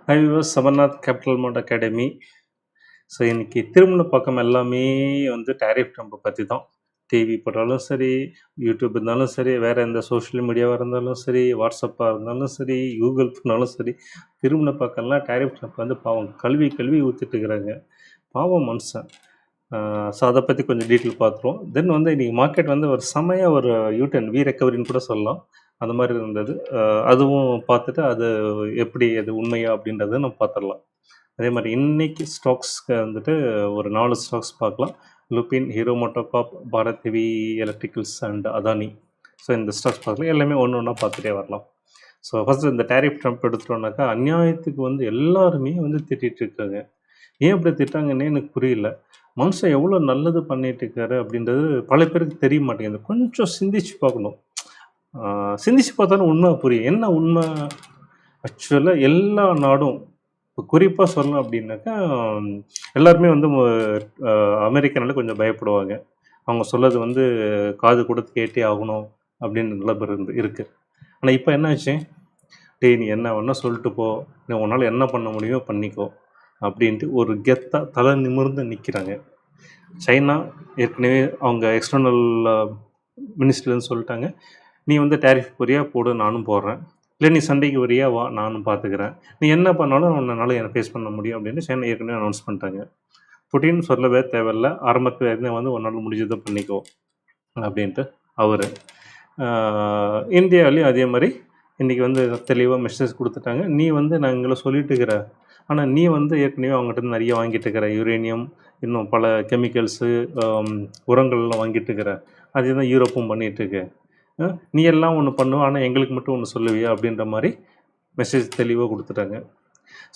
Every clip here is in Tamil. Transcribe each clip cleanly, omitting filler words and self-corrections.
ஹை விவர்ஸ், சபர்நாத் கேபிட்டல் மவுண்ட் அகாடமி. ஸோ இன்னைக்கு திருமண பக்கம் எல்லாமே வந்து டேரிஃப் ட்ரம்பை பற்றி தான். டிவி போட்டாலும் சரி, யூடியூப் இருந்தாலும் சரி, வேறு எந்த சோஷியல் மீடியாவாக இருந்தாலும் சரி, வாட்ஸ்அப்பாக இருந்தாலும் சரி, கூகுள் பண்ணாலும் சரி, திருமண பக்கம்லாம் டேரிஃப் ட்ரம்ப் வந்து பாவம் கல்வி ஊற்றிட்டு இருக்கிறாங்க. பாவம் மனுஷன். ஸோ அதை பற்றி கொஞ்சம் டீட்டெயில் பார்த்துருவோம். தென் வந்து இன்றைக்கி மார்க்கெட் வந்து ஒரு செமையாக ஒரு யூட்டன் ரெக்கவரின்னு கூட சொல்லலாம். அந்த மாதிரி இருந்தது. அதுவும் பார்த்துட்டு அது எப்படி அது உண்மையா அப்படின்றத நம்ம பார்த்துடலாம். அதே மாதிரி இன்னைக்கு ஸ்டாக்ஸ்க்கு வந்துட்டு ஒரு 4 ஸ்டாக்ஸ் பார்க்கலாம். லுபின், ஹீரோ மோட்டோகார்ப், பாரத் ஹெவி எலக்ட்ரிக்கல்ஸ் அண்ட் அதானி. ஸோ இந்த ஸ்டாக்ஸ் பார்க்கலாம். எல்லாமே ஒன்று ஒன்றா பார்த்துட்டே வரலாம். ஸோ ஃபஸ்ட்டு இந்த டேரிஃப் ட்ரம்ப் எடுத்துட்டோம்னாக்கா அநியாயத்துக்கு வந்து எல்லாருமே வந்து திட்டிகிட்டு இருக்காங்க. ஏன் அப்படி திட்டாங்கன்னே எனக்கு புரியல. மனுஷன் எவ்வளோ நல்லது பண்ணிட்டு இருக்காரு அப்படின்றது பல பேருக்கு தெரிய மாட்டேங்குது. கொஞ்சம் சிந்திச்சு பார்க்கணும். சிந்திச்சு பார்த்தாலும் உண்மை புரியும். என்ன உண்மை? ஆக்சுவலாக எல்லா நாடும் இப்போ குறிப்பாக சொல்லணும் அப்படின்னாக்கா எல்லாருமே வந்து அமெரிக்கனால கொஞ்சம் பயப்படுவாங்க. அவங்க சொல்லது வந்து காது கொடுத்து கேட்டே ஆகணும் அப்படின்னு நிலப்பரம் இருக்குது. ஆனால் இப்போ என்னாச்சு? டேய், நீ என்ன வேணா சொல்லிட்டு போ, நீ உன்னால் என்ன பண்ண முடியுமோ பண்ணிக்கோ அப்படின்ட்டு ஒரு கெத்தாக தலை நிமிர்ந்து நிற்கிறாங்க. சைனா ஏற்கனவே அவங்க எக்ஸ்டர்னல் மினிஸ்டர்லேருந்து சொல்லிட்டாங்க, நீ வந்து டேரிஃப் வரியா போடு, நானும் போடுறேன். இல்லை நீ சண்டைக்கு வரியா வா, நானும் பார்த்துக்கிறேன். நீ என்ன பண்ணாலும் உன்னால் என்னை ஃபேஸ் பண்ண முடியும் அப்படின்னு சைனா ஏற்கனவே அனௌன்ஸ் பண்ணிட்டாங்க. புட்டின் சொல்லவே தேவையில்லை, ஆரம்பத்தில் இருந்தே வந்து உன்னால் முடிஞ்சதை பண்ணிக்கோ அப்படின்ட்டு அவர். இந்தியாவிலையும் அதே மாதிரி இன்றைக்கி வந்து தெளிவாக மெசேஜ் கொடுத்துட்டாங்க. நீ வந்து நான் எங்களை சொல்லிட்டு இருக்கிற, ஆனால் நீ வந்து ஏற்கனவே அவங்ககிட்ட நிறைய வாங்கிட்டு இருக்கிற யுரேனியம், இன்னும் பல கெமிக்கல்ஸு, உரங்கள்லாம் வாங்கிட்டு இருக்கிற, அதே தான் யூரோப்பும் பண்ணிகிட்ருக்கு. நீ எல்லாம் ஒன்று பண்ணுவ, ஆனால் எங்களுக்கு மட்டும் ஒன்று சொல்லுவியா அப்படின்ற மாதிரி மெசேஜ் தெளிவாக கொடுத்துட்டாங்க.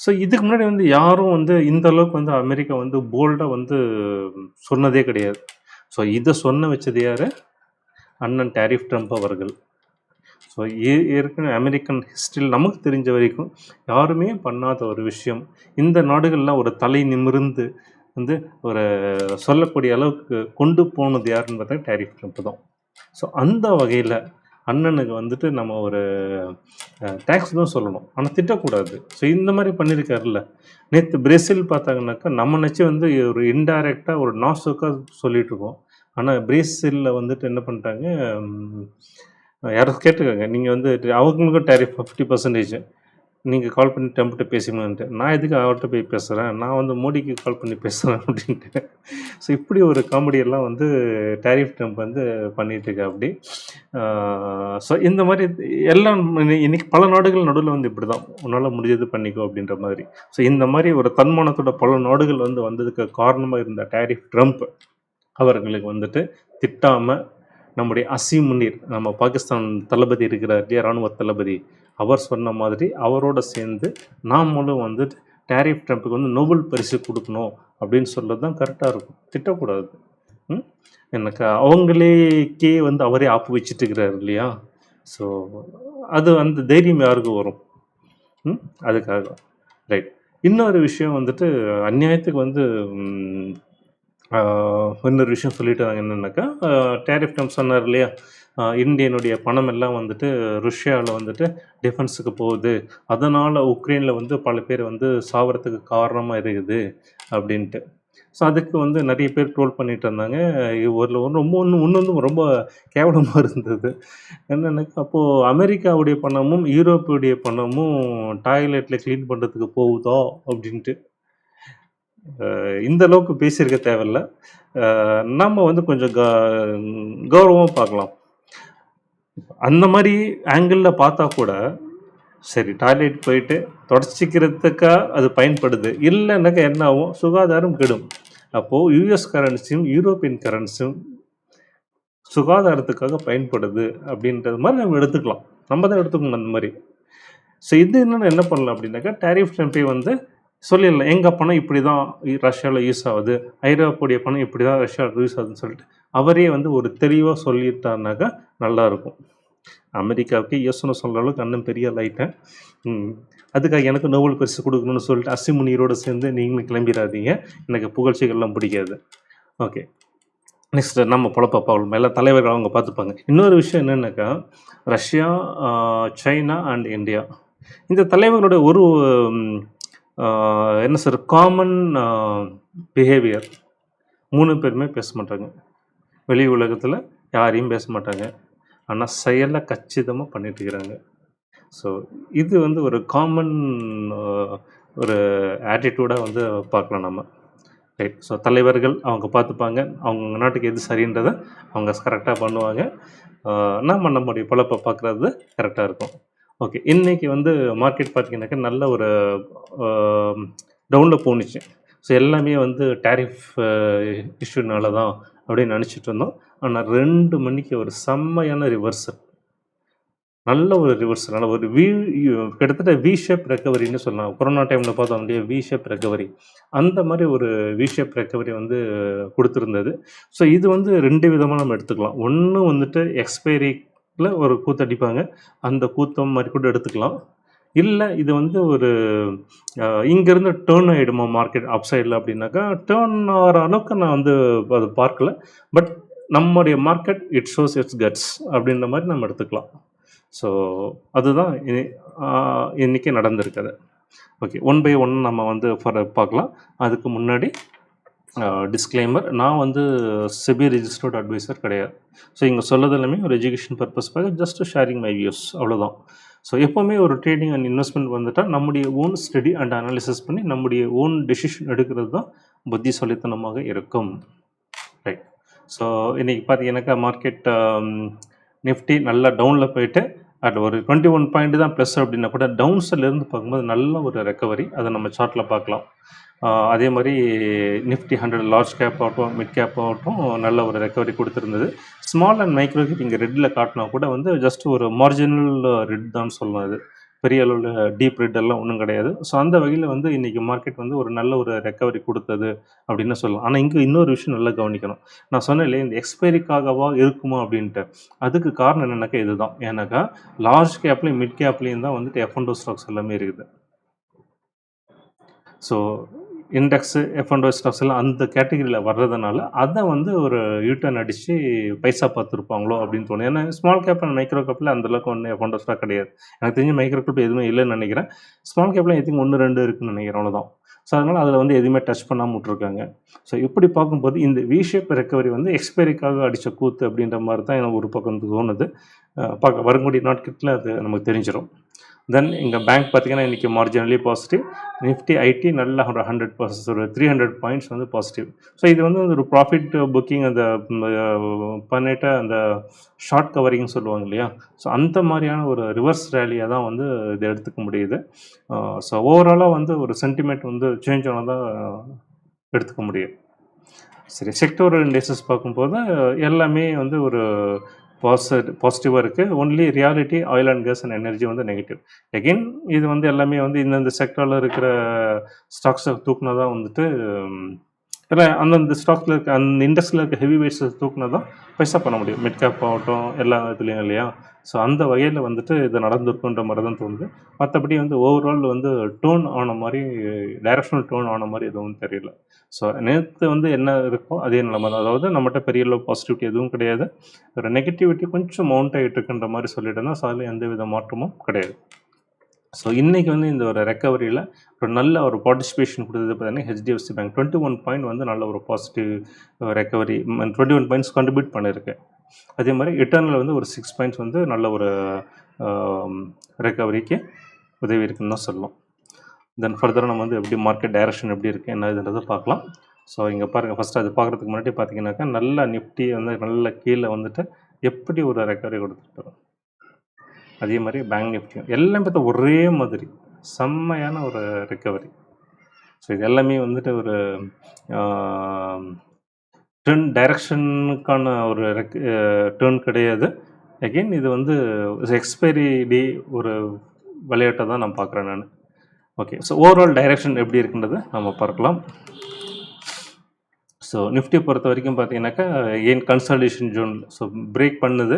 ஸோ இதுக்கு முன்னாடி வந்து யாரும் வந்து இந்த அளவுக்கு வந்து அமெரிக்கா வந்து போல்டாக வந்து சொன்னதே கிடையாது. ஸோ இதை சொன்ன வச்சது யார்? அண்ணன் டேரிஃப் ட்ரம்ப் அவர்கள். ஸோ ஏற்கனவே அமெரிக்கன் ஹிஸ்ட்ரியில் நமக்கு தெரிஞ்ச வரைக்கும் யாருமே பண்ணாத ஒரு விஷயம். இந்த நாடுகள்லாம் ஒரு தலை நிமிர்ந்து வந்து ஒரு சொல்லக்கூடிய அளவுக்கு கொண்டு போனது யாருன்னு பார்த்தா டேரிஃப் ட்ரம்ப் தான். ஸோ அந்த வகையில் அண்ணனுக்கு வந்துட்டு நம்ம ஒரு டேக்ஸ் தான் சொல்லணும், ஆனால் திட்டக்கூடாது. ஸோ இந்த மாதிரி பண்ணியிருக்காருல்ல. நேற்று பிரேசில் பார்த்தாங்கனாக்கா நம்ம நினச்சி வந்து ஒரு இன்டைரக்டாக ஒரு நாசுக்காக சொல்லிட்டு இருக்கோம். ஆனால் பிரேசிலில் வந்துட்டு என்ன பண்ணிட்டாங்க, யாரும் கேட்டுக்கோங்க, நீங்கள் வந்து அவங்களுக்கும் டேரிஃப் 50%. நீங்கள் கால் பண்ணி ட்ரம்ப்கிட்ட பேசிக்கணுன்ட்டு, நான் எதுக்கு அவர்கிட்ட போய் பேசுகிறேன், நான் வந்து மோடிக்கு கால் பண்ணி பேசுகிறேன் அப்படின்ட்டு. ஸோ இப்படி ஒரு காமெடியெல்லாம் வந்து டேரிஃப் ட்ரம்ப் வந்து பண்ணிகிட்ருக்கா அப்படி. ஸோ இந்த மாதிரி எல்லாம் இன்றைக்கி பல நாடுகள் நடுவில் வந்து இப்படி தான், உன்னால் முடிஞ்சது பண்ணிக்கோ அப்படின்ற மாதிரி. ஸோ இந்த மாதிரி ஒரு தன்மானத்தோட பல நாடுகள் வந்து வந்ததுக்கு காரணமாக இருந்த டேரிஃப் ட்ரம்ப் அவர்களுக்கு வந்துட்டு திட்டாமல் நம்முடைய அசீம் முனீர், நம்ம பாகிஸ்தான் தளபதி இருக்கிறார் இல்லையா, இராணுவ தளபதி, அவர் சொன்ன மாதிரி அவரோட சேர்ந்து நாமளும் வந்து டேரிஃப் ட்ரம்ப்புக்கு வந்து நோபல் பரிசு கொடுக்கணும் அப்படின்னு சொல்கிறது தான் கரெக்டாக இருக்கும். திட்டக்கூடாது. எனக்கு அவங்களேக்கே வந்து அவரே ஆப்பு வச்சுட்டு இருக்கிறார் இல்லையா. ஸோ அது அந்த தைரியம் யாருக்கு வரும்? அதுக்காக ரைட். இன்னொரு விஷயம் வந்துட்டு அநியாயத்துக்கு வந்து இன்னொரு விஷயம் சொல்லிட்டாங்க. என்னென்னாக்கா டேரிஃப் ட்ரம்ப் சொன்னார் இல்லையா, இந்தியனுடைய பணம் எல்லாம் வந்துட்டு ருஷ்யாவில் வந்துட்டு டிஃபென்ஸுக்கு போகுது, அதனால் உக்ரைனில் வந்து பல பேர் வந்து சாவறதுக்கு காரணமாக இருக்குது அப்படின்ட்டு. ஸோ அதுக்கு வந்து நிறைய பேர் ட்ரோல் பண்ணிகிட்டு இருந்தாங்க. ஒரு ரொம்ப ஒன்று ரொம்ப கேவலமாக இருந்தது. என்னென்னாக்கா அப்போது அமெரிக்காவுடைய பணமும் யூரோப்புடைய பணமும் டாய்லெட்டில் க்ளீன் பண்ணுறதுக்கு போகுதோ அப்படின்ட்டு. இந்த அளவுக்கு பேசியிருக்க தேவையில்ல. நம்ம வந்து கொஞ்சம் கௌரவமாக பார்க்கலாம். அந்த மாதிரி ஆங்கிளில் பார்த்தா கூட சரி, டாய்லெட் போயிட்டு தொடச்சிக்கிறதுக்காக அது பயன்படுது, இல்லைன்னாக்கா என்ன ஆகும், சுகாதாரம் கெடும். அப்போது யூஎஸ் கரன்சியும் யூரோப்பியன் கரன்சியும் சுகாதாரத்துக்காக பயன்படுது அப்படின்றது மாதிரி நம்ம எடுத்துக்கலாம். நம்ம தான் எடுத்துக்கணும் அந்த மாதிரி. ஸோ இது என்ன பண்ணலாம் அப்படின்னாக்கா, டேரிஃப் ட்ரம்பை வந்து சொல்லிடலாம், எங்கள் பணம் இப்படி தான் ரஷ்யாவில் யூஸ் ஆகுது, ஐரோப்பாவுடைய பணம் இப்படி தான் ரஷ்யாவில் யூஸ் ஆகுதுன்னு சொல்லிட்டு அவரே வந்து ஒரு தெளிவாக சொல்லிட்டாருனாக்கா நல்லாயிருக்கும். அமெரிக்காவுக்கு யோசனை சொல்கிற அளவுக்கு அண்ணன் பெரிய லைட்டேன். அதுக்காக எனக்கு நோபல் பரிசு கொடுக்கணும்னு சொல்லிட்டு அசீம் முனீரோடு சேர்ந்து நீங்களும் கிளம்பிடாதீங்க, எனக்கு புகழ்ச்சிகள்லாம் பிடிக்காது. ஓகே, நெக்ஸ்ட்டு நம்ம பொழப்பாப்பாங்க எல்லா தலைவர்கள் அவங்க பார்த்துப்பாங்க. இன்னொரு விஷயம் என்னென்னாக்கா, ரஷ்யா, சைனா அண்ட் இந்தியா, இந்த தலைவர்களுடைய ஒரு என்ன சார் காமன் பிஹேவியர் 3 பேருமே பேச மாட்டாங்க. வெளி உலகத்தில் யாரையும் பேச மாட்டாங்க. ஆனால் செயலை கச்சிதமாக பண்ணிட்டு இருக்கிறாங்க. ஸோ இது வந்து ஒரு காமன் ஒரு ஆட்டிடியூடாக வந்து பார்க்கலாம் நம்ம. ரைட். ஸோ தலைவர்கள் அவங்க பார்த்துப்பாங்க. அவங்க நாட்டுக்கு எது சரின்றதை அவங்க கரெக்டாக பண்ணுவாங்க. நம்ம நம்முடைய பொழப்பை பார்க்குறது கரெக்டாக இருக்கும். ஓகே. இன்றைக்கி வந்து மார்க்கெட் பார்த்தீங்கன்னாக்கா நல்ல ஒரு டவுனில் போணுச்சு. ஸோ எல்லாமே வந்து டேரிஃப் இஷ்யூனால தான் அப்படின்னு நினச்சிட்டு இருந்தோம். ஆனால் 2 மணிக்கு ஒரு செம்மையான ரிவர்சல், நல்ல ஒரு ரிவர்சல், நல்ல ஒரு கிட்டத்தட்ட வி ஷேப் ரெக்கவரின்னு சொல்லலாம். கொரோனா டைமில் பார்த்தோம் இல்லையா, வி ஷேப் ரெக்கவரி, அந்த மாதிரி ஒரு வி ஷேப் ரெக்கவரி வந்து கொடுத்துருந்தது. ஸோ இது வந்து 2 விதமாக நம்ம எடுத்துக்கலாம். ஒன்று வந்துட்டு எக்ஸ்பைரியில் ஒரு கூத்தடிப்பாங்க, அந்த கூத்தம் மாதிரி கூட எடுத்துக்கலாம். இல்லை இது வந்து ஒரு இங்கேருந்து டேர்ன் ஆகிடுமா மார்க்கெட் அப் சைடில் அப்படின்னாக்கா, டேர்ன் ஆகிற அளவுக்கு நான் வந்து அது பார்க்கல. பட் நம்முடைய market it shows it's cuts அப்படின்ற மாதிரி நம்ம எடுத்துக்கலாம். ஸோ அதுதான் இன்றைக்கி நடந்திருக்குது. ஓகே. 1 by 1 நம்ம வந்து பார்க்கலாம். அதுக்கு முன்னாடி டிஸ்க்ளைமர், நான் வந்து செபி ரெஜிஸ்டர்ட் அட்வைசர் கிடையாது. ஸோ இங்கே சொல்லது எல்லாமே ஒரு எஜுகேஷன் பர்பஸ்க்காக ஜஸ்ட் ஷேரிங் மை வியூஸ், அவ்வளோதான். ஸோ எப்போவுமே ஒரு ட்ரேடிங் அண்ட் இன்வெஸ்ட்மெண்ட் வந்துட்டால் நம்முடைய ஓன் ஸ்டடி அண்ட் அனாலிசிஸ் பண்ணி நம்முடைய ஓன் டெசிஷன் எடுக்கிறது தான் புத்திசாலித்தனமாக இருக்கும். ரைட். ஸோ இன்றைக்கி பார்த்தீங்கன்னாக்கா மார்க்கெட் நிஃப்டி நல்லா டவுனில் போயிட்டு அட் ஒரு 21 பாயிண்ட் தான் ப்ளஸ் அப்படின்னா கூட டவுன் சைட்லேருந்து பார்க்கும்போது நல்ல ஒரு ரெக்கவரி, அதை நம்ம சார்ட்டில் பார்க்கலாம். அதே மாதிரி நிஃப்டி 100 லார்ஜ் கேப் ஆகட்டும் மிட் கேப் ஆகட்டும் நல்ல ஒரு ரெக்கவரி கொடுத்துருந்தது. ஸ்மால் அண்ட் மைக்ரோ கேப் இங்கே ரெட்டில் காட்டினா கூட வந்து ஜஸ்ட் ஒரு மார்ஜினல் ரெட் தான் சொல்லலாம். இது பெரிய அளவில் டீப் ரெட் எல்லாம் ஒன்றும் கிடையாது. ஸோ அந்த வகையில் வந்து இன்றைக்கி மார்க்கெட் வந்து ஒரு நல்ல ஒரு ரெக்கவரி கொடுத்தது அப்படின்னு சொல்லலாம். ஆனால் இங்கே இன்னொரு விஷயம் நல்லா கவனிக்கணும். நான் சொன்னேன் இல்லையா, இந்த எக்ஸ்பைரிக்காகவா இருக்குமா அப்படின்ட்டு. அதுக்கு காரணம் என்னென்னாக்கா இதுதான். ஏன்னாக்கா லார்ஜ் கேப்லேயும் மிட் கேப்லேயும் தான் வந்துட்டு F&O ஸ்டாக்ஸ் எல்லாமே இருக்குது. ஸோ இண்டெக்ஸு F&O ஸ்டாக்ஸ் எல்லாம் அந்த கேட்டகரியில் வர்றதுனால அதை வந்து ஒரு யூட்டர்ன் அடித்து பைசா பார்த்துருப்பாங்களோ அப்படின்னு தோணும். ஏன்னா ஸ்மால் கேப் அண்ட் மைக்ரோ கேப்பில் அந்தளவுக்கு ஒன்று F&O ஸ்டாக் கிடையாது. எனக்கு தெரிஞ்ச மைக்ரோ கேப் எதுவுமே இல்லைன்னு நினைக்கிறேன். ஸ்மால் கேப்பில் எதுவும் 1-2 இருக்குதுன்னு நினைக்கிறேன், அவ்வளோதான். ஸோ அதனால் அதில் வந்து எதுவுமே டச் பண்ணாமல் விட்ருக்காங்க. ஸோ இப்படி பார்க்கும்போது இந்த வி ஷேப் ரெக்கவரி வந்து எக்ஸ்பைரிக்காக அடித்த கூத்து அப்படின்ற மாதிரி தான் எனக்கு ஒரு பக்கம் தோணுது. பார்க்க வரக்கூடிய நாட்களில் அது நமக்கு தெரிஞ்சிடும். தென் இங்கே பேங்க் பார்த்திங்கன்னா இன்றைக்கி மார்ஜினலி பாசிட்டிவ். நிஃப்டி ஐடி நல்லா ஒரு 100%, ஒரு 300 பாயிண்ட்ஸ் வந்து பாசிட்டிவ். ஸோ இது வந்து ஒரு ப்ராஃபிட் புக்கிங் அந்த பண்ணிவிட்டு அந்த ஷார்ட் கவரிங்னு சொல்லுவாங்க இல்லையா, ஸோ அந்த மாதிரியான ஒரு ரிவர்ஸ் ரேலியாக தான் வந்து இதை எடுத்துக்க முடியுது. ஸோ ஓவராலாக வந்து ஒரு சென்டிமெண்ட் வந்து சேஞ்ச் ஆனதாக எடுத்துக்க முடியும். சரி, செக்டோரல் இண்டெக்ஸஸ் பார்க்கும்போது எல்லாமே வந்து ஒரு பாசிட்டிவாக இருக்குது. Only reality oil and gas and energy வந்து நெகட்டிவ். எகெயின் இது வந்து எல்லாமே வந்து இந்தந்த செக்டரில் இருக்கிற ஸ்டாக்ஸை தூக்குனா தான் வந்துட்டு ஏன்னா அந்தந்த ஸ்டாக்ஸில் இருக்க அந்த இண்டஸ்ட்ரியில் இருக்க ஹெவி வெயிட்ஸை தூக்குனா தான் பைசா பண்ண முடியும். மிட் கேப் ஆகட்டும் எல்லா இதுலேயும் இல்லையா. ஸோ அந்த வகையில் வந்துட்டு இது நடந்திருக்குன்ற மாதிரி தான் தோணுது. மற்றபடி வந்து ஓவரால் வந்து டோன் ஆன மாதிரி, டைரக்ஷனல் டோன் ஆன மாதிரி எதுவும் தெரியல. ஸோ நேற்று வந்து என்ன இருக்கோ அதே நிலைமை தான். அதாவது நம்மகிட்ட பெரிய அளவு பாசிட்டிவிட்டி எதுவும் கிடையாது. ஒரு நெகட்டிவிட்டி கொஞ்சம் மவுண்ட் ஆகிட்டு இருக்குன்ற மாதிரி சொல்லிட்டேன்னா ஸோ அதில் எந்த வித மாற்றமும் கிடையாது. ஸோ இன்றைக்கி வந்து இந்த ஒரு ரெக்கவரியில் ஒரு நல்ல ஒரு பார்ட்டிசிபேஷன் கொடுத்தது பார்த்தீங்கன்னா ஹெச்டிஎஃப்சி பேங்க் 21 பாயிண்ட் வந்து நல்ல ஒரு பாசிட்டிவ் ரெக்கவரி, 21 பாயிண்ட்ஸ் கான்ட்ரிபியூட் பண்ணியிருக்கு. அதே மாதிரி இட்டர்னல் வந்து ஒரு 6 பாயிண்ட்ஸ் வந்து நல்ல ஒரு ரெக்கவரிக்கு உதவி இருக்குன்னு தான் சொல்லலாம். தென் ஃபர்தராக நம்ம வந்து எப்படி மார்க்கெட் டைரக்ஷன் எப்படி இருக்குது என்ன இதுன்றதை பார்க்கலாம். ஸோ இங்கே பாருங்கள், ஃபஸ்ட்டு அது பார்க்குறதுக்கு முன்னாடி பார்த்தீங்கன்னாக்கா நல்ல நிஃப்டி வந்து நல்ல கீழே வந்துட்டு எப்படி ஒரு ரெக்கவரி கொடுத்துட்டு, அதே மாதிரி பேங்க் நிஃப்டியும் எல்லாம் பார்த்தா ஒரே மாதிரி செம்மையான ஒரு ரெக்கவரி. ஸோ இது எல்லாமே வந்துட்டு ஒரு டர்ன் டைரக்ஷனுக்கான ஒரு டேர்ன் கிடையாது. அகெயின் இது வந்து எக்ஸ்பைரி டே ஒரு விளையாட்டை தான் நான் பார்க்குறேன் நான். ஓகே. ஸோ ஓவரால் டைரக்ஷன் எப்படி இருக்குன்றதை நம்ம பார்க்கலாம். ஸோ நிஃப்டி பொறுத்த வரைக்கும் பார்த்தீங்கன்னாக்கா ஏன் கன்சாலிடேஷன் ஜோன் ஸோ பிரேக் பண்ணுது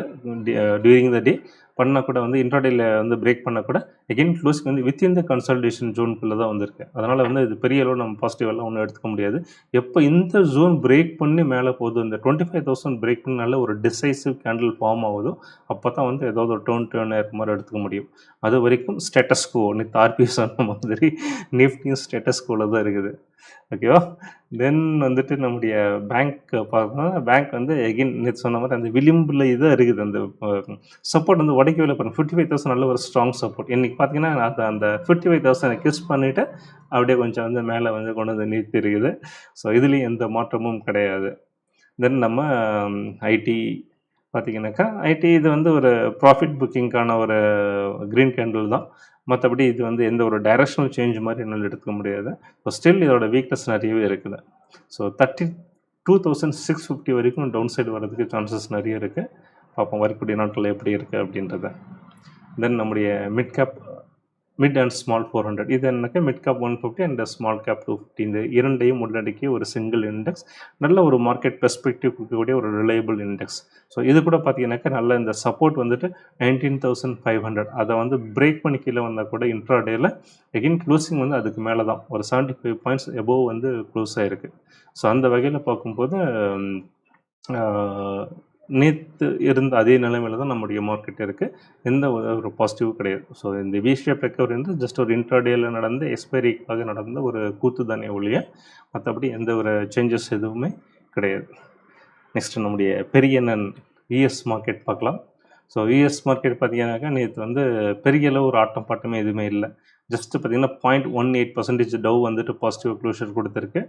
டியூரிங் த டே பண்ணால் கூட வந்து இன்ட்ராடேயில் வந்து பிரேக் பண்ணால் கூட எகெயின் க்ளோஸ்க்கு வந்து வித்தின் த கன்சாலிடேஷன் ஜோனுக்குள்ளே தான் வந்திருக்கு. அதனால் வந்து இது பெரிய அளவு நம்ம பாசிட்டிவெல்லாம் ஒன்றும் எடுத்துக்க முடியாது. எப்போ இந்த ஜோன் பிரேக் பண்ணி மேலே போகுது, இந்த 25,000 பிரேக் பண்ணி நல்ல ஒரு டிசைசிவ் கேண்டில் ஃபார்ம் ஆகுதோ அப்போ தான் வந்து ஏதாவது ஒரு டேர்ன் இருக்க மாதிரி எடுத்துக்க முடியும். அது வரைக்கும் ஸ்டேட்டஸ் கோ நேற்று ஆர்பி சொன்ன மாதிரி நிஃப்டியும் ஸ்டேட்டஸ் கோவில் தான் இருக்குது. ஓகேவா? தென் வந்துட்டு நம்முடைய பேங்க் பார்த்தோம்னா பேங்க் வந்து எகெயின் நேற்று சொன்ன மாதிரி அந்த விளிம்பில் இதாக இருக்குது. அந்த சப்போர்ட் வந்து உடைக்கவே பாருங்கள். 55,000 நல்ல ஒரு ஸ்ட்ராங் சப்போர்ட். இன்றைக்கி பார்த்தீங்கன்னா அது அந்த 55,000 கிஸ் பண்ணிவிட்டு அப்படியே கொஞ்சம் வந்து மேலே வந்து கொண்டு வந்து நிறுத்தி இருக்குது. ஸோ இதுலேயும் எந்த மாற்றமும் கிடையாது. தென் நம்ம ஐடி பார்த்தீங்கன்னாக்கா ஐடி இது வந்து ஒரு ப்ராஃபிட் புக்கிங்க்கான ஒரு க்ரீன் கேண்டில் தான். மற்றபடி இது வந்து எந்த ஒரு டைரக்ஷனல் சேஞ்ச் மாதிரி என்னால் எடுத்துக்க முடியாது. ஸோ ஸ்டில் இதோட வீக்னஸ் நிறையவே இருக்குது. ஸோ 32,650 வரைக்கும் டவுன் சைடு வர்றதுக்கு சான்சஸ் நிறைய இருக்குது. பார்ப்போம் வரக்கூடிய நாட்கள் எப்படி இருக்குது அப்படின்றத. தென் நம்முடைய மிட் அண்ட் ஸ்மால் 400 இது என்னக்கா mid cap 150 and small cap 250 இந்த இரண்டையும் உள்ளடக்கிய ஒரு சிங்கிள் இண்டெக்ஸ். நல்ல ஒரு மார்க்கெட் பெர்ஸ்பெக்டிவ் கொடுக்கக்கூடிய ஒரு ரிலையபிள் இண்டெக்ஸ். ஸோ இது கூட பார்த்தீங்கன்னாக்கா நல்ல இந்த சப்போர்ட் வந்துட்டு 19,500 அதை வந்து பிரேக் பண்ணி கீழே வந்தால் கூட இன்ட்ராடேயில் எகெயின் க்ளோசிங் வந்து அதுக்கு மேலே தான் ஒரு 75 பாயிண்ட்ஸ் எபோவ் வந்து க்ளோஸ் ஆகிருக்கு. ஸோ அந்த வகையில் பார்க்கும்போது நேற்று இருந்த அதே நிலைமையில் தான் நம்முடைய மார்க்கெட் இருக்குது. எந்த ஒரு பாசிட்டிவும் கிடையாது. ஸோ இந்த வி ஷேப் ரெக்கவரி வந்து ஜஸ்ட் ஒரு இன்ட்ராடேயில் நடந்த எக்ஸ்பைரிக்காக நடந்த ஒரு கூத்து தானே ஒழிய மற்றபடி எந்த ஒரு சேஞ்சஸ் எதுவுமே கிடையாது. நெக்ஸ்ட்டு நம்முடைய பெரிய யூஎஸ் மார்க்கெட் பார்க்கலாம். ஸோ யூஎஸ் மார்க்கெட் பார்த்தீங்கன்னாக்கா நேற்று வந்து பெரிய அளவு ஒரு ஆட்டம் பாட்டமே எதுவுமே இல்லை. ஜஸ்ட்டு பார்த்தீங்கன்னா 0.18% டவ் வந்துட்டு பாசிட்டிவ் க்ளோஷர் கொடுத்துருக்கு.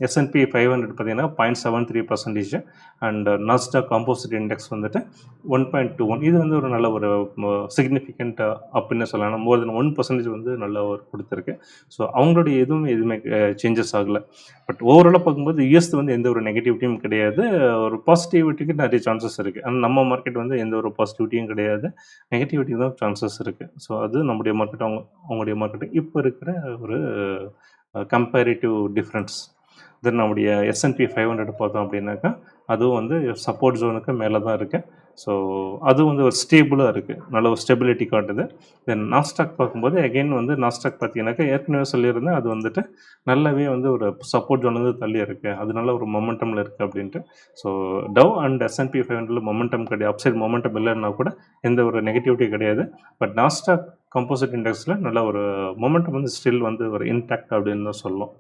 S&P 500 பார்த்தீங்கன்னா 0.73% அண்ட் நாஸ்டாக் காம்போசிட் இண்டெக்ஸ் வந்துட்டு 1.21 இது வந்து ஒரு நல்ல ஒரு சிக்னிஃபிகண்ட் அப்படின்னு சொல்லலாம். மோர் தென் 1% வந்து நல்ல ஒரு கொடுத்துருக்கு. ஸோ அவங்களுடைய எதுவுமே சேஞ்சஸ் ஆகலை. பட் ஓவராலாக பார்க்கும்போது யூஎஸ் வந்து எந்த ஒரு நெகட்டிவிட்டியும் கிடையாது. ஒரு பாசிட்டிவிட்டிக்கு நிறைய சான்சஸ் இருக்குது. ஆனால் நம்ம மார்க்கெட் வந்து எந்த ஒரு பாசிட்டிவிட்டியும் கிடையாது, நெகட்டிவிட்டி தான் சான்சஸ் இருக்குது. ஸோ அது நம்முடைய மார்க்கெட் அவங்களுடைய மார்க்கெட்டு இப்போ இருக்கிற ஒரு கம்பேரிட்டிவ் டிஃப்ரென்ஸ். தென் நம்முடைய S&P 500 பார்த்தோம் அப்படின்னாக்கா அதுவும் வந்து சப்போர்ட் ஜோனுக்கு மேலே தான் இருக்குது. ஸோ அது வந்து ஒரு ஸ்டேபிளாக இருக்குது, நல்ல ஒரு ஸ்டெபிலிட்டி காட்டுது. தென் நாஸ்டாக் பார்க்கும்போது அகெயின் வந்து நாஸ்டாக் பார்த்தீங்கன்னாக்கா ஏற்கனவே சொல்லியிருந்தேன் அது வந்துட்டு நல்லாவே வந்து ஒரு சப்போர்ட் ஜோன் வந்து தள்ளி இருக்குது, அது நல்ல ஒரு மொமெண்டமில் இருக்குது அப்படின்ட்டு. So Dow and S&P 500 momentum கிடையாது, அப்சைட் மொமெண்டம் இல்லைன்னா கூட எந்த ஒரு நெகட்டிவிட்டி கிடையாது. பட் நாஸ்டாக் கம்போசிட் இண்டெக்ஸில் நல்ல ஒரு மொமெண்டம் வந்து ஸ்டில் வந்து ஒரு இன்டாக்ட் அப்படின்னு தான் சொல்லலாம்.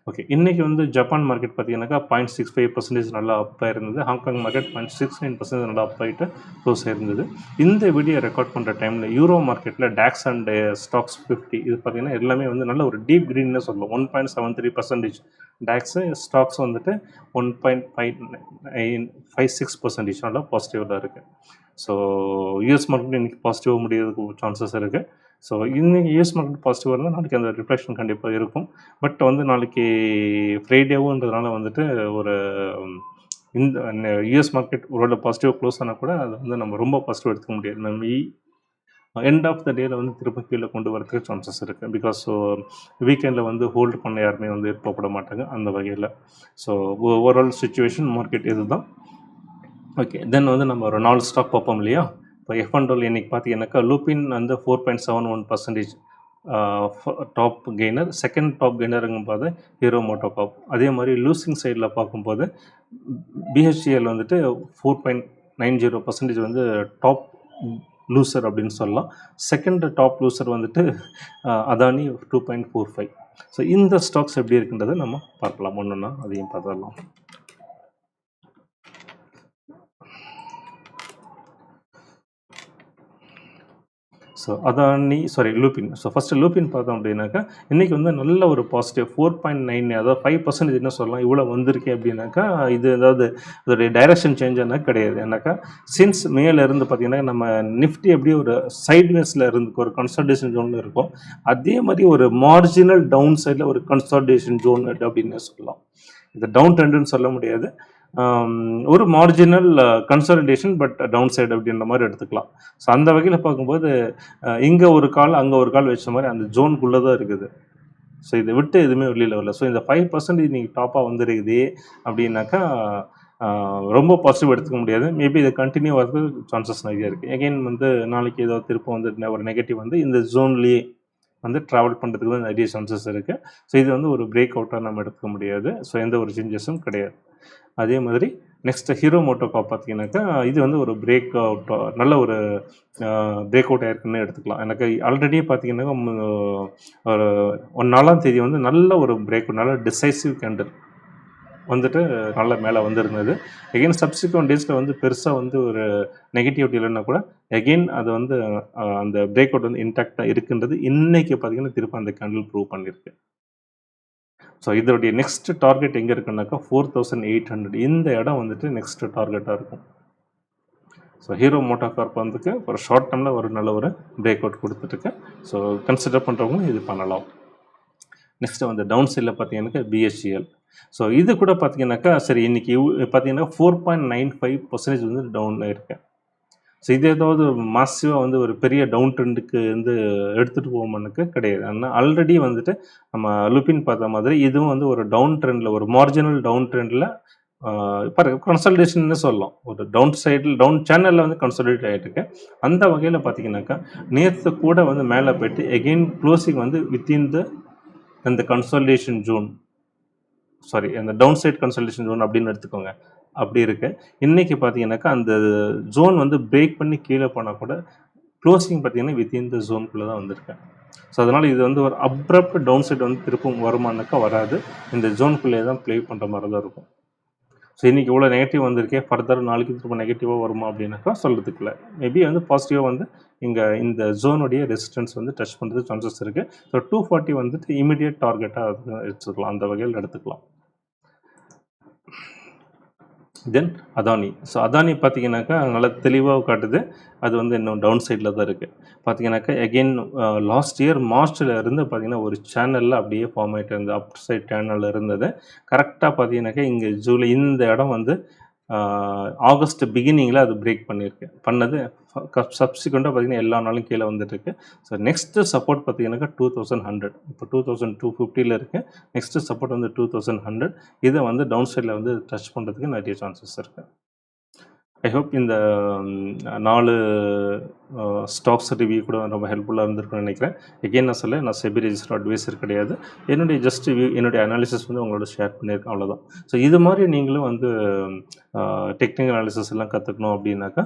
ஓகே, இன்றைக்கி வந்து ஜப்பான் மார்க்கெட் பார்த்தீங்கன்னாக்கா 0.65% நல்லா அப் ஆயிருந்தது. ஹாங்காங் மார்க்கெட் 0.69% நல்லா அப் ஆகிட்டு க்ளோஸ் ஆயிருந்தது. இந்த வீடியோ ரெக்கார்ட் பண்ணுற டைமில் யூரோ மார்க்கெட்டில் டாக்ஸ் அண்ட் ஸ்டாக்ஸ் 50 இது பார்த்திங்கன்னா எல்லாமே வந்து நல்ல ஒரு டீப் க்ரீன்னு சொல்லலாம். 1.73% டாக்ஸு, ஸ்டாக்ஸ் வந்துட்டு 1.56% நல்லா பாசிட்டிவாக இருக்குது. ஸோ யூஎஸ் மார்க்கெட் இன்றைக்கி பாசிட்டிவாக முடியறதுக்கு சான்சஸ் இருக்குது. ஸோ இன்றைக்கி யூஎஸ் மார்க்கெட் பாசிட்டிவாக இருந்தால் நாளைக்கு அந்த ரிஃப்ளெக்ஷன் கண்டிப்பாக இருக்கும். பட் வந்து நாளைக்கு ஃப்ரைடேவுன்றதுனால வந்துட்டு ஒரு இந்த யூஎஸ் மார்க்கெட் ஒரு பாசிட்டிவாக க்ளோஸ் ஆனால் கூட அதை வந்து நம்ம ரொம்ப பாசிட்டிவ் எடுத்துக்க முடியாது. நம்ம எண்ட் ஆஃப் த டேயில் வந்து திரும்ப கீழே கொண்டு வரதுக்கு சான்சஸ் இருக்குது. பிகாஸ் ஸோ வீக்கெண்டில் வந்து ஹோல்டு பண்ண யாருமே வந்து போகப்பட மாட்டாங்க அந்த வகையில். ஸோ ஓவரால் சுச்சுவேஷன் மார்க்கெட் இது தான். ஓகே, தென் வந்து நம்ம ஒரு 4 ஸ்டாக் பார்ப்போம் இல்லையா. இப்போ F&O இன்றைக்கி பார்த்தீங்கன்னாக்கா லூபின் வந்து 4.71% டாப் கெய்னர். செகண்ட் டாப் கெய்னருங்கும் போது ஹீரோ மோட்டோகார்ப். அதே மாதிரி லூசிங் சைடில் பார்க்கும்போது BHEL வந்துட்டு 4.90% வந்து டாப் லூசர் அப்படின்னு சொல்லலாம். செகண்ட் டாப் லூசர் வந்துட்டு அதானி 2.45. ஸோ இந்த ஸ்டாக்ஸ் எப்படி இருக்குன்றதை நம்ம பார்க்கலாம், ஒன்றுன்னா அதையும் பார்த்துடலாம். So Adani Lupin. So first Lupin பார்த்தோம் அப்படின்னாக்கா இன்றைக்கி வந்து நல்ல ஒரு பாசிட்டிவ் 4.9 அதாவது 5% என்ன சொல்லலாம் இவ்வளோ வந்திருக்கு அப்படின்னாக்கா இது அதாவது அதோடைய டைரக்ஷன் சேஞ்ச் என்ன கிடையாது. ஏன்னாக்கா சின்ஸ் மேலேருந்து பார்த்திங்கன்னா நம்ம நிஃப்டி எப்படி ஒரு சைட்வேஸில் இருந்து ஒரு கன்சால்டேஷன் ஜோனில் இருக்கும், அதே மாதிரி ஒரு மார்ஜினல் டவுன் சைடில் ஒரு கன்சால்டேஷன் ஜோன் அப்படின்னு சொல்லலாம். இது டவுன் ட்ரெண்டுன்னு சொல்ல முடியாது, ஒரு marginal consolidation but downside அப்படின்ற மாதிரி எடுத்துக்கலாம். ஸோ அந்த வகையில் பார்க்கும்போது இங்கே ஒரு கால் அங்கே ஒரு கால் வச்ச மாதிரி அந்த ஜோனுக்குள்ளே தான் இருக்குது. ஸோ இதை விட்டு எதுவுமே வெளியில் வரல. ஸோ இந்த 5% நீங்கள் டாப்பாக வந்துருக்குது அப்படின்னாக்கா ரொம்ப பாசிட்டிவ் எடுத்துக்க முடியாது. மேபி இதை கண்டினியூ வரது சான்சஸ் நிறைய இருக்குது. எகெயின் வந்து நாளைக்கு ஏதோ திருப்பம் வந்து ஒரு நெகட்டிவ் வந்து இந்த ஜோன்லேயே வந்து ட்ராவல் பண்ணுறதுக்கு தான் நிறைய சான்சஸ் இருக்குது. ஸோ இது வந்து ஒரு பிரேக் அவுட்டாக நம்ம எடுத்துக்க முடியாது. ஸோ எந்த ஒரு சேஞ்சஸும் கிடையாது. அதே மாதிரி நெக்ஸ்ட் ஹீரோ மோட்டோகார்ப் பார்த்தீங்கன்னாக்கா இது வந்து ஒரு பிரேக் அவுட், நல்ல ஒரு பிரேக் அவுட் ஆயிருக்குன்னு எடுத்துக்கலாம். எனக்கு ஆல்ரெடி பார்த்தீங்கன்னாக்கா ஒரு 4ஆம் தேதி வந்து நல்ல ஒரு பிரேக் அவுட், நல்ல டிசைசிவ் கேண்டில் வந்துட்டு நல்ல மேலே வந்திருந்தது. எகெயின் சப்சிக்வெண்ட் டேஸில் வந்து பெருசாக வந்து ஒரு நெகட்டிவிட்டி இல்லைன்னா கூட எகெயின் அது வந்து அந்த பிரேக் அவுட் வந்து இன்டாக்டாக இருக்குன்றது இன்னைக்கு பார்த்தீங்கன்னா திரும்ப அந்த கேண்டில் ப்ரூவ் பண்ணியிருக்கு. ஸோ இதோடைய நெக்ஸ்ட் டார்கெட் எங்கே இருக்குன்னாக்கா 4800 இந்த இடம் வந்துட்டு நெக்ஸ்ட் டார்கெட்டாக இருக்கும். ஸோ ஹீரோ மோட்டோகார்ப் வந்துட்டு ஒரு ஷார்ட் டேர்மில் ஒரு நல்ல ஒரு பிரேக் அவுட் கொடுத்துட்டுருக்கு. ஸோ கன்சிடர் பண்ணுறவங்களும் இது பண்ணலாம். நெக்ஸ்ட்டு வந்து டவுன் சைடில் பார்த்தீங்கன்னாக்கா பிஹெச்இஎல். ஸோ இது கூட பார்த்தீங்கன்னாக்கா சரி இன்னைக்கு பார்த்தீங்கன்னா 4.95% வந்து டவுன் ஆயிருக்கு. ஸோ இது ஏதாவது மாசிவாக வந்து ஒரு பெரிய டவுன் ட்ரெண்டுக்கு வந்து எடுத்துகிட்டு போவோம்னுக்கு கிடையாது. ஆனால் ஆல்ரெடி வந்துட்டு நம்ம லுபின் பார்த்த மாதிரி இதுவும் வந்து ஒரு டவுன் ட்ரெண்டில், ஒரு மார்ஜினல் டவுன் ட்ரெண்டில் இப்போ கன்சல்டேஷன்னு சொல்லலாம். ஒரு டவுன் சைடில் டவுன் சேனலில் வந்து கன்சல்டேட் ஆகிட்டு இருக்கு. அந்த வகையில் பார்த்தீங்கன்னாக்கா நேற்று கூட வந்து மேலே போயிட்டு எகெயின் க்ளோசிங் வந்து வித்தின் இந்த கன்சல்டேஷன் ஜோன், சாரி அந்த டவுன் சைட் கன்சல்டேஷன் ஜோன் அப்படின்னு எடுத்துக்கோங்க. அப்படி இருக்கு. இன்னைக்கு பார்த்தீங்கன்னாக்கா அந்த ஜோன் வந்து பிரேக் பண்ணி கீழே போனால் கூட க்ளோசிங் பார்த்தீங்கன்னா வித்தின் த ஜோனுக்குள்ளே தான் வந்திருக்கேன். ஸோ அதனால் இது வந்து ஒரு அப்ரப்ட் டவுன் சைட் வந்து திருப்பும் வருமானாக்கா வராது. இந்த ஜோனுக்குள்ளே தான் ப்ளே பண்ணுற மாதிரி தான் இருக்கும். ஸோ இன்றைக்கி இவ்வளோ நெகட்டிவ் வந்திருக்கே, ஃபர்தர் நாளைக்கு திரும்ப நெகட்டிவாக வருமா அப்படின்னாக்கா சொல்கிறதுக்கு இல்லை. மேபி வந்து பாசிட்டிவாக வந்து இங்கே இந்த ஜோனுடைய ரெசிஸ்டன்ஸ் வந்து டச் பண்ணுறது சான்சஸ் இருக்குது. ஸோ 240 வந்துட்டு இமீடியட் டார்கெட்டாக எடுத்துக்கலாம், அந்த வகையில் எடுத்துக்கலாம். தென் அதானி. ஸோ அதானி பார்த்தீங்கன்னாக்கா நல்லா தெளிவாக காட்டுது. அது வந்து இன்னும் டவுன் சைடில் தான் இருக்குது. பார்த்தீங்கன்னாக்கா எகெயின் லாஸ்ட் இயர் மார்ச்சில் இருந்து பார்த்தீங்கன்னா ஒரு சேனலில் அப்படியே ஃபார்ம் ஆகிட்டு இருந்தது, அப் சைட் சேனலில் இருந்தது. கரெக்டாக பார்த்தீங்கன்னாக்கா இங்கே ஜூலை இந்த இடம் வந்து ஆகஸ்ட் பிகினிங்கில் அது பிரேக் பண்ணியிருக்கு. பண்ணது சப்சிக்வெண்ட்டாக பார்த்தீங்கன்னா எல்லா நாளும் கீழே வந்துட்டுருக்கு. ஸோ நெக்ஸ்ட்டு சப்போர்ட் பார்த்தீங்கன்னாக்கா 2100. இப்போ 2250 இருக்குது. நெக்ஸ்ட்டு சப்போர்ட் வந்து 2100. இதை வந்து டவுன் சைடில் வந்து டச் பண்ணுறதுக்கு நிறைய சான்சஸ் இருக்குது. ஐ ஹோப் இந்த 4 ஸ்டாக்ஸ் ரிவ்யூ கூட ரொம்ப ஹெல்ப்ஃபுல்லாக இருந்திருக்குன்னு நினைக்கிறேன். எகெயின் நான் சொல்ல, நான் செபி ரெஜிஸ்டர் அட்வைசர் கிடையாது. என்னுடைய ஜஸ்ட் வியூ, என்னுடைய அனாலிசிஸ் வந்து உங்களோட ஷேர் பண்ணியிருக்கேன், அவ்வளோதான். ஸோ இது மாதிரி நீங்களும் வந்து டெக்னிக்கல் அனாலிசிஸ் எல்லாம் கற்றுக்கணும் அப்படின்னாக்கா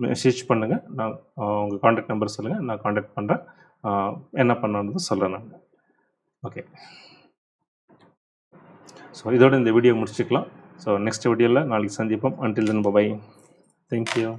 மெசேஜ் பண்ணுங்கள். நான் உங்கள் காண்டாக்ட் நம்பர் சொல்லுங்கள், நான் காண்டாக்ட் பண்ணுறேன். என்ன பண்ணணுன்றது சொல்கிறேன் நான். ஓகே, ஸோ இதோட இந்த வீடியோ முடிச்சுக்கலாம். ஸோ நெக்ஸ்ட் வீடியோவில் நாளைக்கு சந்திப்போம். Until then bye. தேங்க்யூ.